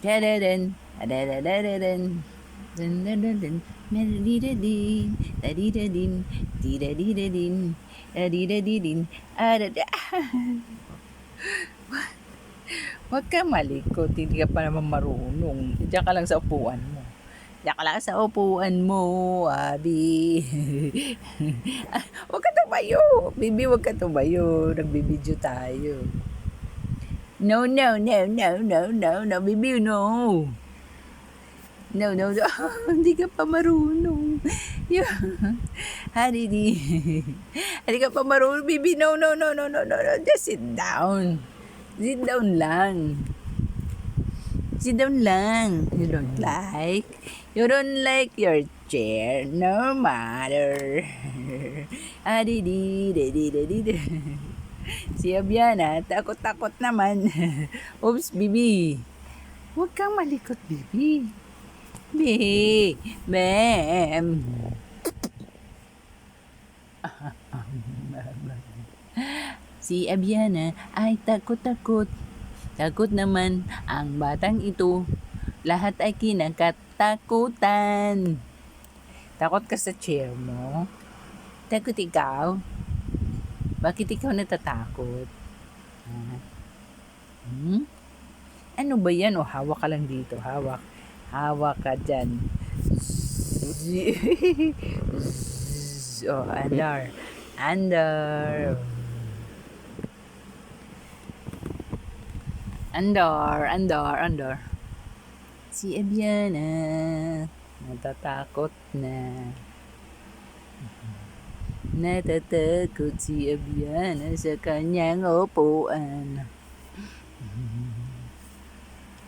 Dadadun, dadadadadun, dun, medididin, dadidadin, didadidadin, dadidadidin, adada. Huwag kang malikot, hindi ka pa naman marunong. Diyan ka lang sa upuan mo. Diyan ka lang sa upuan mo, Abi. Huwag ka tumayo. Bibi, huwag ka tumayo. Nagbibideo tayo. No, no, no, no, no, no, no, Bibi, no. No, no, no. Hindi ka pa marunong. Hadidi. Hindi ka pa marunong, Bibi. No, no, no, no, no, no, no. Just sit down. Sit down lang. Sit down lang. You don't like? You don't like your chair? No matter. Adidi, didi, didi. Si Abiana, takot-takot naman. Oops, Bibi. Huwag kang malikot, Bibi. Bibi. Bam. Si Abiana ay takot-takot. Takot naman ang batang ito. Lahat ay kinakatakutan. Takot ka sa chair mo? Takot ikaw? Bakit ikaw natatakot? Ano ba yan? O, hawak ka lang dito. Hawak. Hawak ka dyan. Oh, under. Under. Under. Si Abiana natatakot na. Natatakot si Abiana sa kanyang upuan.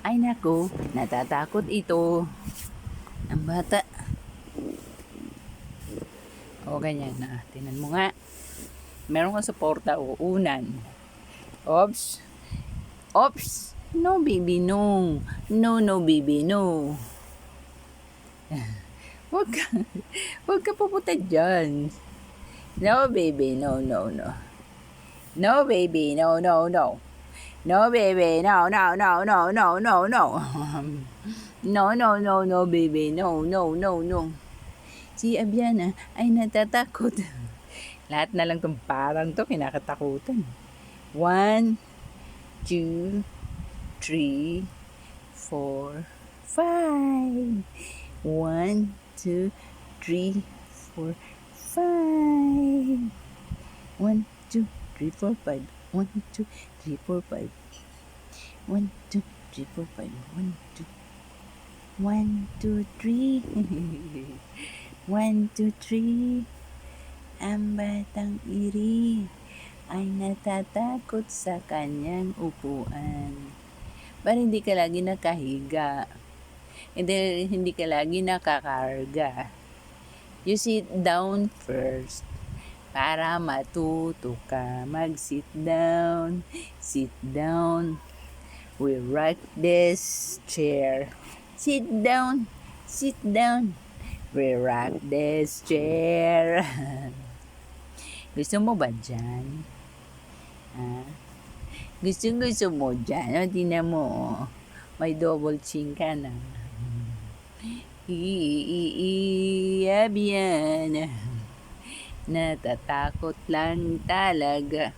Ay nako, natatakot ito. Ang bata. O ganyan na. Tingnan mo nga. Meron kang suporta o unan. Oops. Oops. No, baby, no. No, no, baby, no. Huwag ka pupunta dyan. No, baby, no, no, no. No, baby, no, no, no. No, baby, no, no, no, no, no, no, no. No, no, no, no, baby, no, no, no, no. Si Abiana ay natatakot. Lahat na lang itong parang to kinakatakutan. 1, 2, 3, 4, 5. 1, 2, 3, 4, 5. 1, 2, 3, 4, 5. 1, 2, 3, 4, 5. 1, 2, 3, 4, 5. 1, 2, 1, 2, 3. 1, 2, 3. Ang batang iri ay natatakot sa kanyang upuan. Para hindi ka lagi nakahiga. Hindi ka lagi nakakarga. You sit down first para matuto ka mag-sit down. Sit down. We rock this chair. Sit down. Sit down. We rock this chair. Gusto mo ba dyan? Gusto mo dyan? O, tingnan mo. May double chin ka na. Abiana. Natatakot lang talaga.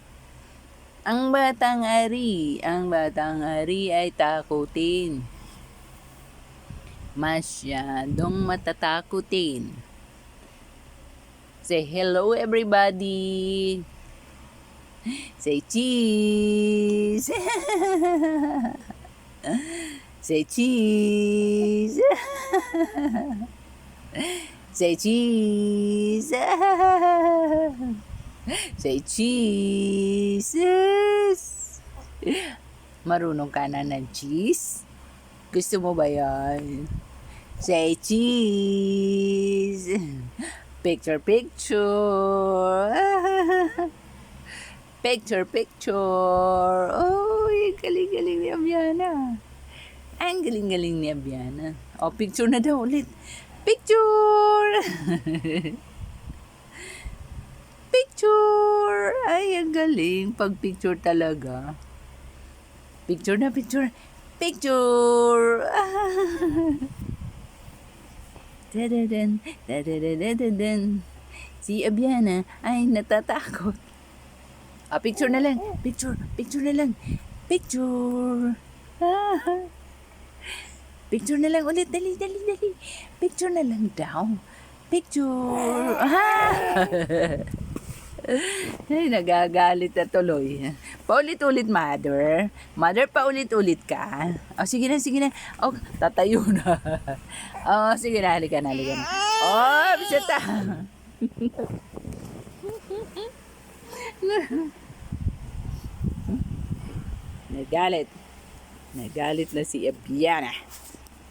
Ang batang ari ay takutin. Masyadong matatakutin. Say hello everybody. Say cheese. Say cheese. Say cheese. Say cheese. Marunong ka na ng cheese? Gusto mo ba yan? Say cheese. Picture. Picture. Oh, galing-galing ni Abiana. Ang galing-galing ni Abiana. O, picture na daw ulit. Picture! Picture! Ay, ang galing. Pag picture talaga. Picture na. Picture! Tadadun, tadadadadadun. Si Abiana ay natatakot. Picture na lang. Picture na lang. Picture. Picture na lang ulit. Dali. Picture na lang daw. Picture. Ay, nagagalit na tuloy. Paulit-ulit, mother. Mother, paulit-ulit ka. Sige na. Tatayo na. Sige na, halika na. Bisita. Nagalit na si Abiana.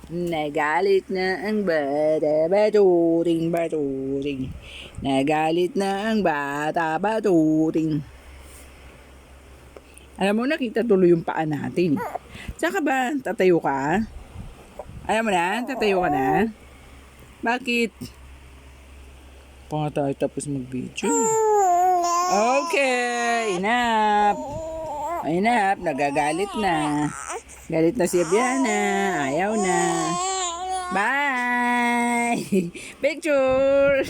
Nagalit na ang bata, baturing. Nagalit na ang bata, baturing. Alam mo, nakita tuloy yung paa natin. Saka ba, tatayo ka? Alam mo na, tatayo ka na? Bakit? Pa tayo tapos mag-video. Okay, enough. Nagagalit na. Galit na si Abiana. Ayaw na. Bye! Picture!